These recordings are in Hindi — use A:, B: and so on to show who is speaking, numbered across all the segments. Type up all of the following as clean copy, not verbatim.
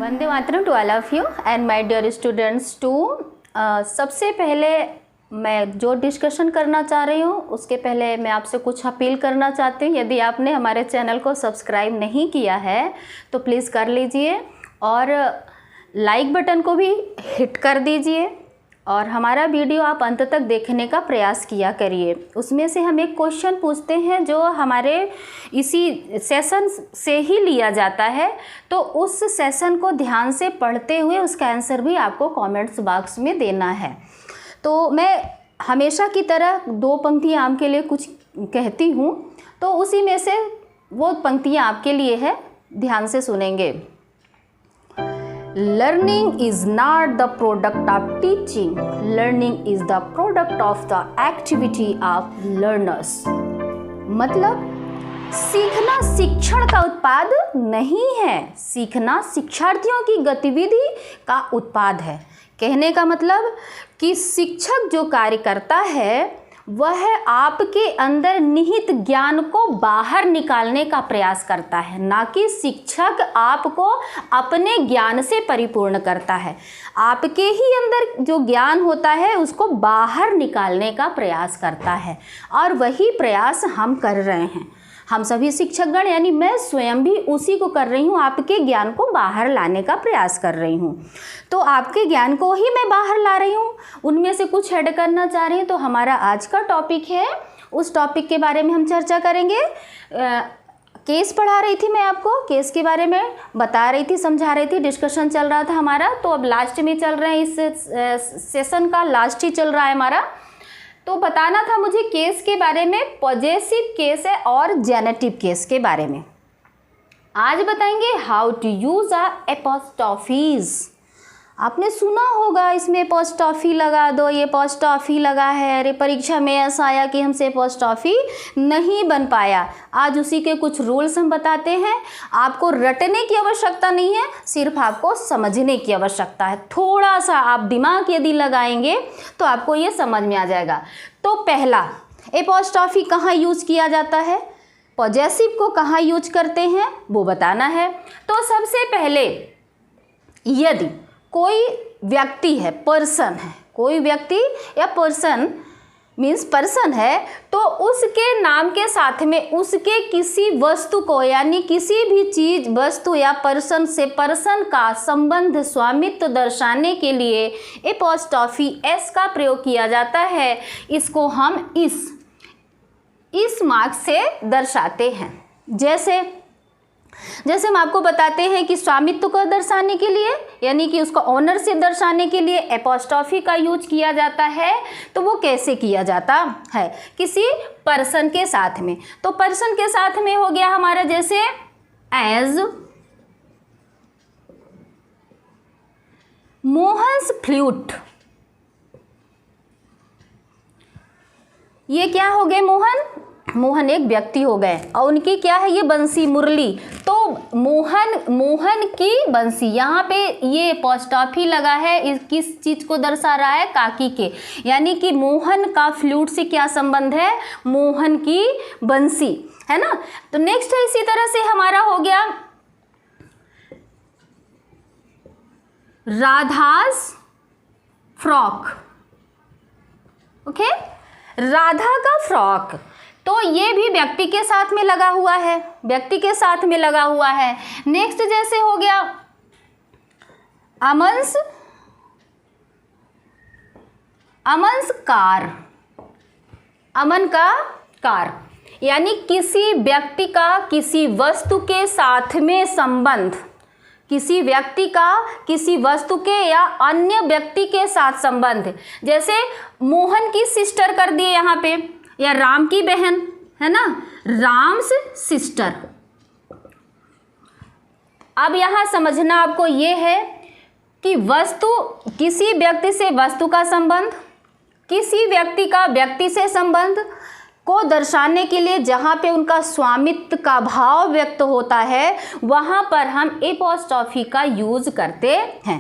A: Vande Mataram to all of you and my dear students too. सबसे पहले मैं जो डिस्कशन करना चाह रही हूँ उसके पहले मैं आपसे कुछ अपील करना चाहती हूँ। यदि आपने हमारे चैनल को सब्सक्राइब नहीं किया है तो प्लीज़ कर लीजिए और लाइक बटन को भी हिट कर दीजिए और हमारा वीडियो आप अंत तक देखने का प्रयास किया करिए। उसमें से हम एक क्वेश्चन पूछते हैं जो हमारे इसी सेशन से ही लिया जाता है, तो उस सेशन को ध्यान से पढ़ते हुए उसका आंसर भी आपको कमेंट्स बॉक्स में देना है। तो मैं हमेशा की तरह दो पंक्तियाँ आपके लिए कुछ कहती हूँ, तो उसी में से वो पंक्तियाँ आपके लिए है, ध्यान से सुनेंगे। Learning is not the product of teaching. Learning is the product of the activity of learners. मतलब सीखना शिक्षण का उत्पाद नहीं है, सीखना शिक्षार्थियों की गतिविधि का उत्पाद है। कहने का मतलब कि शिक्षक जो कार्य करता है वह आपके अंदर निहित ज्ञान को बाहर निकालने का प्रयास करता है, ना कि शिक्षक आपको अपने ज्ञान से परिपूर्ण करता है। आपके ही अंदर जो ज्ञान होता है उसको बाहर निकालने का प्रयास करता है और वही प्रयास हम कर रहे हैं। हम सभी शिक्षकगण यानी मैं स्वयं भी उसी को कर रही हूँ, आपके ज्ञान को बाहर लाने का प्रयास कर रही हूँ। तो आपके ज्ञान को ही मैं बाहर ला रही हूँ, उनमें से कुछ ऐड करना चाह रही हूँ। तो हमारा आज का टॉपिक है, उस टॉपिक के बारे में हम चर्चा करेंगे। केस पढ़ा रही थी मैं आपको, केस के बारे में बता रही थी, समझा रही थी, डिस्कशन चल रहा था हमारा। तो अब लास्ट में चल रहे हैं, इस सेशन का लास्ट ही चल रहा है हमारा। तो बताना था मुझे केस के बारे में, पॉजेसिव केस है और जेनेटिव केस के बारे में। आज बताएंगे हाउ टू यूज एपोस्ट्रोफीज। आपने सुना होगा इसमें एपोस्ट्रोफी लगा दो, ये एपोस्ट्रोफी लगा है, अरे परीक्षा में ऐसा आया कि हमसे एपोस्ट्रोफी नहीं बन पाया। आज उसी के कुछ रूल्स हम बताते हैं। आपको रटने की आवश्यकता नहीं है, सिर्फ आपको समझने की आवश्यकता है। थोड़ा सा आप दिमाग यदि लगाएंगे तो आपको ये समझ में आ जाएगा। तो पहला, एपोस्ट्रोफी कहाँ यूज किया जाता है, पॉजेसिव को कहाँ यूज करते हैं वो बताना है। तो सबसे पहले यदि कोई व्यक्ति है, पर्सन है, कोई व्यक्ति या पर्सन मीन्स पर्सन है, तो उसके नाम के साथ में उसके किसी वस्तु को यानी किसी भी चीज, वस्तु या पर्सन से पर्सन का संबंध, स्वामित्व दर्शाने के लिए एपोस्ट्रोफी एस का प्रयोग किया जाता है। इसको हम इस मार्क से दर्शाते हैं। जैसे हम आपको बताते हैं कि स्वामित्व को दर्शाने के लिए यानी कि उसको ओनरशिप दर्शाने के लिए एपोस्ट्रोफी का यूज किया जाता है। तो वो कैसे किया जाता है, किसी पर्सन के साथ में। तो पर्सन के साथ में हो गया हमारा जैसे एज मोहन्स फ्लूट। ये क्या हो गए, मोहन एक व्यक्ति हो गए और उनकी क्या है, ये बंसी, मुरली। तो मोहन की बंसी, यहाँ पे ये एपोस्ट्रोफी लगा है, किस चीज को दर्शा रहा है, काकी के, यानी कि मोहन का फ्लूट से क्या संबंध है, मोहन की बंसी, है ना। तो नेक्स्ट है इसी तरह से हमारा हो गया राधास फ्रॉक। ओके, राधा का फ्रॉक, तो ये भी व्यक्ति के साथ में लगा हुआ है, व्यक्ति के साथ में लगा हुआ है। नेक्स्ट जैसे हो गया अमन्स कार, अमन का कार, यानी किसी व्यक्ति का किसी वस्तु के साथ में संबंध, किसी व्यक्ति का किसी वस्तु के या अन्य व्यक्ति के साथ संबंध। जैसे मोहन की सिस्टर कर दिए यहाँ पे, या राम की बहन, है ना, राम्स सिस्टर। अब यहाँ समझना आपको ये है कि वस्तु, किसी व्यक्ति से वस्तु का संबंध, किसी व्यक्ति का व्यक्ति से संबंध को दर्शाने के लिए जहाँ पे उनका स्वामित्व का भाव व्यक्त होता है वहाँ पर हम एपोस्ट्रोफी का यूज करते हैं।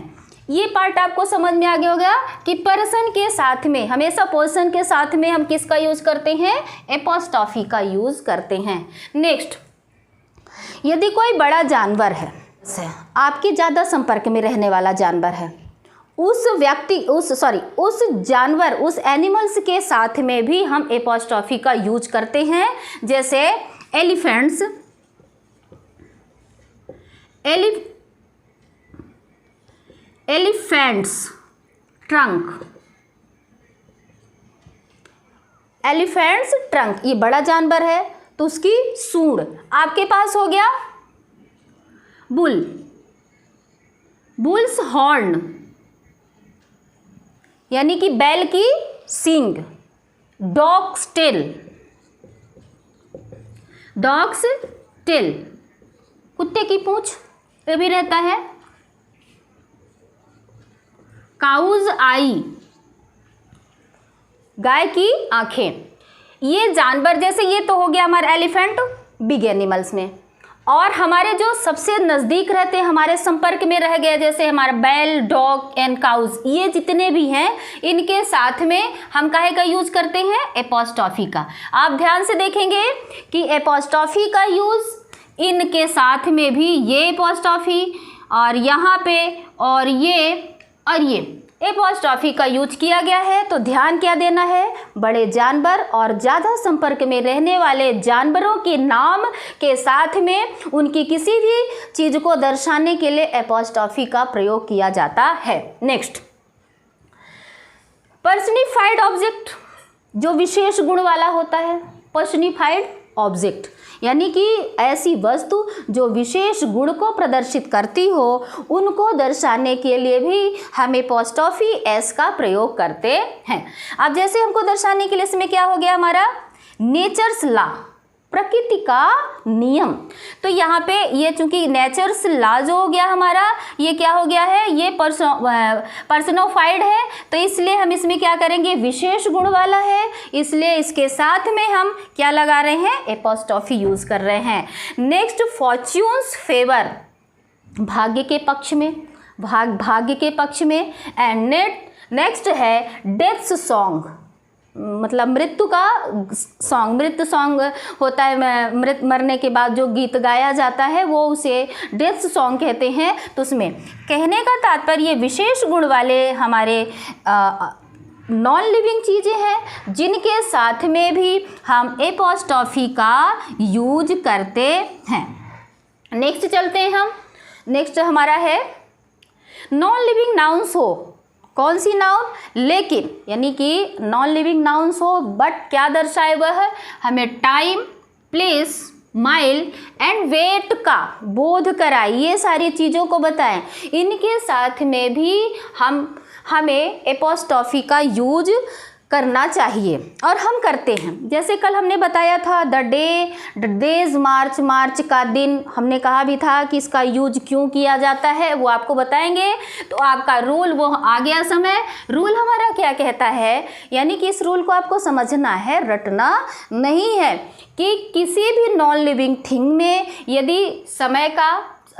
A: ये पार्ट आपको समझ में आ गया होगा कि पर्सन के साथ में, हमेशा पर्सन के साथ में हम किसका यूज करते हैं, एपोस्ट्रोफी का यूज करते हैं। नेक्स्ट, यदि कोई बड़ा जानवर है, आपके ज़्यादा संपर्क में रहने वाला जानवर है, उस जानवर, उस एनिमल्स के साथ में भी हम एपोस्ट्रॉफी का यूज करते हैं। जैसे एलिफेंट्स, एलिफेंट्स ट्रंक, ये बड़ा जानवर है तो उसकी सूंड। आपके पास हो गया बुल्स हॉर्न, यानी कि बैल की सींग। डॉग्स टेल, कुत्ते की पूंछ, ये भी रहता है। काउज आई, गाय की आंखें। ये जानवर, जैसे ये तो हो गया हमारा एलिफेंट बिग एनिमल्स में, और हमारे जो सबसे नज़दीक रहते हैं, हमारे संपर्क में रह गए, जैसे हमारा बैल, डॉग एंड काउज, ये जितने भी हैं इनके साथ में हम काहे का यूज़ करते हैं? एपोस्ट्रॉफी का। आप ध्यान से देखेंगे कि एपोस्ट्रॉफी का यूज़ इनके साथ में भी, ये एपोस्ट्रॉफी और यहाँ पे और ये एपोस्ट्रॉफी का यूज किया गया है। तो ध्यान क्या देना है? बड़े जानवर और ज़्यादा संपर्क में रहने वाले जानवरों के नाम के साथ में उनकी किसी भी चीज़ को दर्शाने के लिए एपोस्ट्रॉफी का प्रयोग किया जाता है। नेक्स्ट, पर्सनिफाइड ऑब्जेक्ट, जो विशेष गुण वाला होता है। पर्सनिफाइड ऑब्जेक्ट यानी कि ऐसी वस्तु जो विशेष गुण को प्रदर्शित करती हो, उनको दर्शाने के लिए भी हम एपोस्ट्रॉफी एस का प्रयोग करते हैं। अब जैसे हमको दर्शाने के लिए इसमें क्या हो गया हमारा? नेचर्स लॉ, प्रकृति का नियम। तो यहाँ पे ये चूंकि नेचर्स लॉ जो हो गया हमारा, ये क्या हो गया है? ये पर्सनोफाइड है, तो इसलिए हम इसमें क्या करेंगे? विशेष गुण वाला है, इसलिए इसके साथ में हम क्या लगा रहे हैं? एपोस्ट्रॉफी यूज कर रहे हैं। नेक्स्ट, फॉर्च्यून्स फेवर, भाग्य के पक्ष में, भाग्य के पक्ष में। एंड नेक्स्ट है डेथ सॉन्ग, मतलब मृत्यु का सॉन्ग। मृत्यु सॉन्ग होता है, मरने के बाद जो गीत गाया जाता है वो उसे डेथ सॉन्ग कहते हैं। तो उसमें कहने का तात्पर्य विशेष गुण वाले हमारे नॉन लिविंग चीज़ें हैं जिनके साथ में भी हम एपोस्ट्रॉफी का यूज करते हैं। नेक्स्ट चलते हैं हम। नेक्स्ट हमारा है नॉन लिविंग नाउन्स हो। कौन सी नाउन? लेकिन, यानी कि नॉन लिविंग नाउन्स हो बट क्या दर्शाए वह? हमें time, place, mile and weight का बोध कराए, ये सारी चीज़ों को बताएं। इनके साथ में भी हमें एपोस्ट्रॉफी का यूज करना चाहिए और हम करते हैं। जैसे कल हमने बताया था द डेज मार्च, मार्च का दिन, हमने कहा भी था कि इसका यूज क्यों किया जाता है, वो आपको बताएंगे। तो आपका रूल वो आ गया समय। रूल हमारा क्या कहता है, यानी कि इस रूल को आपको समझना है, रटना नहीं है, कि किसी भी नॉन लिविंग थिंग में यदि समय का,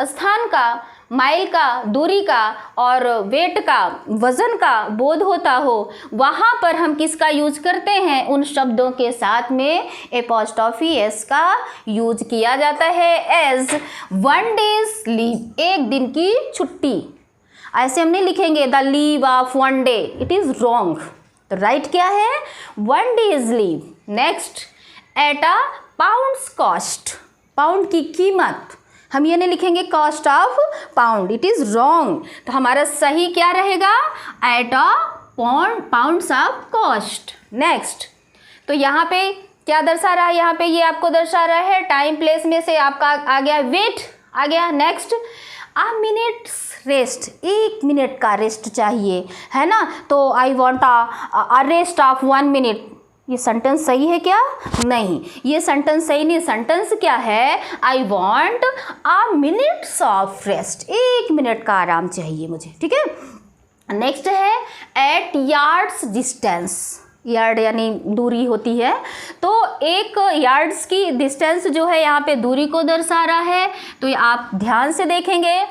A: स्थान का, माइल का, दूरी का और वेट का, वज़न का बोध होता हो, वहाँ पर हम किसका यूज करते हैं? उन शब्दों के साथ में एपोस्ट्रॉफी एस का यूज किया जाता है। एज वन डेज लीव, एक दिन की छुट्टी। ऐसे हम नहीं लिखेंगे the leave of one day, it is wrong. तो राइट क्या है? One days leave. Next, at a pounds cost, pound की कीमत। हम ये नहीं लिखेंगे cost of pound, it is wrong. तो हमारा सही क्या रहेगा? At a pounds of cost. Next, तो यहाँ पे क्या दर्शा रहा है? यहाँ पे ये आपको दर्शा रहा है टाइम, प्लेस में से आपका आ गया वेट आ गया। नेक्स्ट, अ मिनट्स रेस्ट, एक मिनट का रेस्ट चाहिए, है ना? तो I want a rest of 1 minute. ये सेंटेंस सही है क्या? नहीं, ये सेंटेंस सही नहीं। सेंटेंस क्या है? I want a minutes of rest, 1 minute का आराम चाहिए मुझे, ठीक है। नेक्स्ट है एट यार्ड्स डिस्टेंस। यार्ड यानी दूरी होती है, तो एक यार्ड्स की डिस्टेंस जो है यहाँ पे दूरी को दर्शा रहा है। तो आप ध्यान से देखेंगे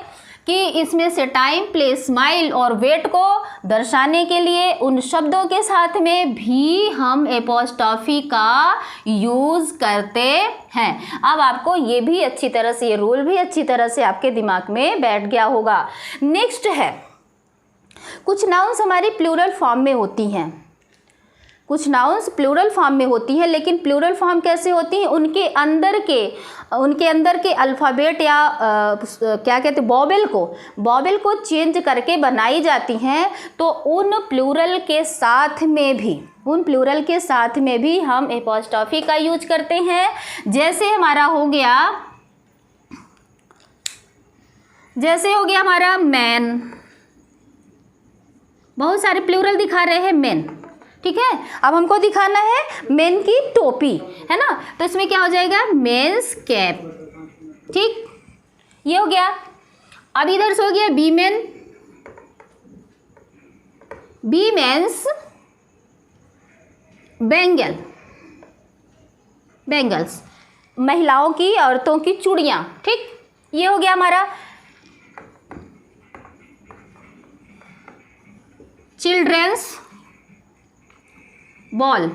A: कि इसमें से टाइम, प्लेस, स्माइल और वेट को दर्शाने के लिए उन शब्दों के साथ में भी हम एपोस्ट्रॉफी का यूज़ करते हैं। अब आपको ये भी अच्छी तरह से, ये रूल भी अच्छी तरह से आपके दिमाग में बैठ गया होगा। नेक्स्ट है, कुछ नाउन्स हमारी प्लूरल फॉर्म में होती हैं। कुछ नाउन्स प्लूरल फॉर्म में होती हैं, लेकिन प्लूरल फॉर्म कैसे होती हैं, उनके अंदर के अल्फ़ाबेट या क्या कहते हैं, वॉवेल को चेंज करके बनाई जाती हैं। तो उन प्लूरल के साथ में भी हम एपोस्ट्रॉफी का यूज करते हैं। जैसे हो गया हमारा मैन, बहुत सारे प्लूरल दिखा रहे हैं मैन, ठीक है। अब हमको दिखाना है मेन की टोपी, है ना, तो इसमें क्या हो जाएगा, मेंस कैप, ठीक, ये हो गया। अब इधर से हो गया बी मेंस बैंगल्स, महिलाओं की, औरतों की चूड़ियाँ, ठीक, ये हो गया हमारा। चिल्ड्रंस बॉल,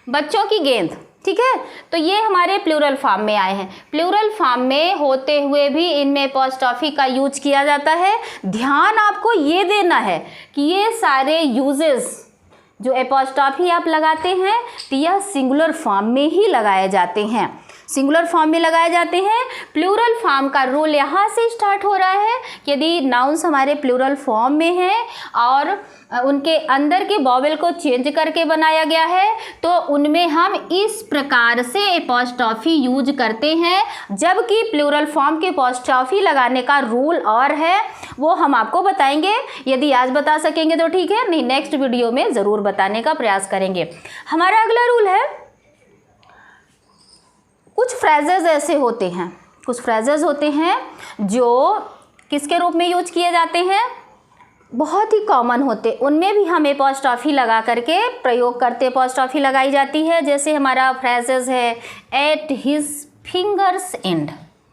A: बच्चों की गेंद, ठीक है। तो ये हमारे प्लूरल फॉर्म में आए हैं। प्लूरल फॉर्म में होते हुए भी इनमें एपोस्ट्रॉफी का यूज किया जाता है। ध्यान आपको ये देना है कि ये सारे यूजेस जो एपोस्ट्रॉफी आप लगाते हैं तो यह सिंगुलर फॉर्म में ही लगाए जाते हैं, सिंगुलर फॉर्म में लगाए जाते हैं। प्लूरल फॉर्म का रूल यहाँ से स्टार्ट हो रहा है कि यदि नाउन्स हमारे प्लूरल फॉर्म में हैं और उनके अंदर के वॉवेल को चेंज करके बनाया गया है तो उनमें हम इस प्रकार से एपोस्ट्रॉफी यूज करते हैं। जबकि प्लूरल फॉर्म के एपोस्ट्रॉफी लगाने का रूल और है, वो हम आपको बताएंगे। यदि आज बता सकेंगे तो ठीक है, नहीं नेक्स्ट वीडियो में ज़रूर बताने का प्रयास करेंगे। हमारा अगला रूल है, कुछ फ्रेजेस ऐसे होते हैं जो किसके रूप में यूज किए जाते हैं, बहुत ही कॉमन होते, उनमें भी हम एपोस्ट्रॉफी लगा करके प्रयोग करते, एपोस्ट्रॉफी लगाई जाती है। जैसे हमारा फ्रेजेस है एट हिज फिंगर्स एंड,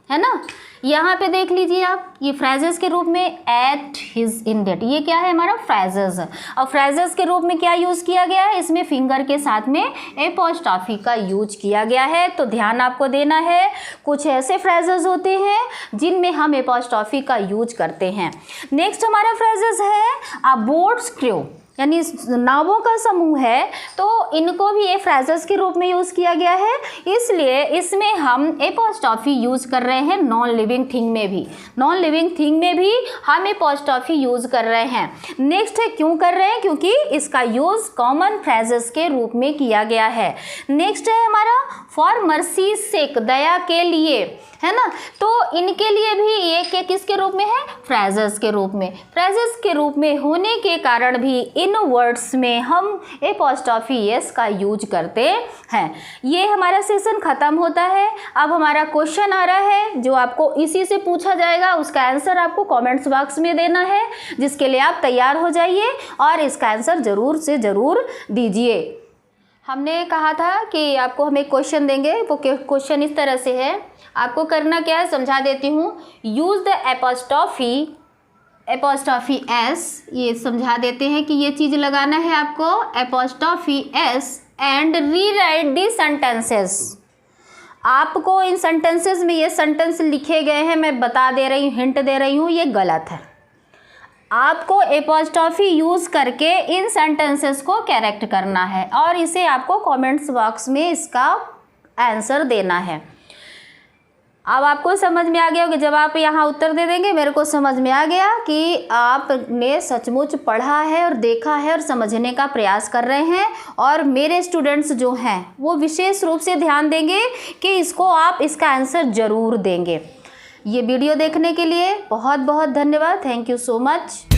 A: है ना, यहाँ पे देख लीजिए आप, ये फ्रेजेस के रूप में एट हिज इंडेड, ये क्या है हमारा फ्रेजेस। और फ्रेजेस के रूप में क्या यूज़ किया गया है, इसमें फिंगर के साथ में एपोस्ट्रॉफी का यूज किया गया है। तो ध्यान आपको देना है, कुछ ऐसे फ्रेजेस होते हैं जिनमें हम एपोस्ट्रॉफी का यूज करते हैं। नेक्स्ट हमारा फ्रेजेस है अ बोट्स क्रू, यानी नावों का समूह है, तो इनको भी ये फ्रेजेस के रूप में यूज़ किया गया है। इसलिए इसमें हम एपोस्ट्रॉफी यूज़ कर रहे हैं। नॉन लिविंग थिंग में भी हम एपोस्ट्रॉफी यूज़ कर रहे हैं। नेक्स्ट है, क्यों कर रहे हैं, क्योंकि इसका यूज़ कॉमन फ्रेजेस के रूप में किया गया है। नेक्स्ट है हमारा फॉर मर्सी सेक, दया के लिए, है ना, तो इनके लिए भी ये किसके रूप में है, फ्रेजेस के रूप में। फ्रेजेस के रूप में होने के कारण भी इन वर्ड्स में हम एपोस्ट्रॉफी एस का यूज करते हैं। ये हमारा सेशन ख़त्म होता है। अब हमारा क्वेश्चन आ रहा है जो आपको इसी से पूछा जाएगा, उसका आंसर आपको कमेंट्स बॉक्स में देना है, जिसके लिए आप तैयार हो जाइए और इसका आंसर ज़रूर से ज़रूर दीजिए। हमने कहा था कि आपको हम एक क्वेश्चन देंगे, वो क्वेश्चन इस तरह से है, आपको करना क्या है समझा देती हूँ। यूज़ द एपोस्ट्रॉफी एस, ये समझा देते हैं कि ये चीज़ लगाना है आपको, apostrophe S and rewrite the sentences. आपको इन सेंटेंसेस में ये सेंटेंस लिखे गए हैं, मैं बता दे रही हूँ, हिंट दे रही हूँ, ये गलत है। आपको एपोस्ट्रॉफी यूज़ करके इन सेंटेंसेस को करेक्ट करना है और इसे आपको कमेंट्स बॉक्स में इसका आंसर देना है। अब आपको समझ में आ गया होगा, जब आप यहाँ उत्तर दे देंगे मेरे को समझ में आ गया कि आपने सचमुच पढ़ा है और देखा है और समझने का प्रयास कर रहे हैं। और मेरे स्टूडेंट्स जो हैं वो विशेष रूप से ध्यान देंगे कि इसको आप इसका आंसर ज़रूर देंगे। ये वीडियो देखने के लिए बहुत बहुत धन्यवाद। Thank you so much.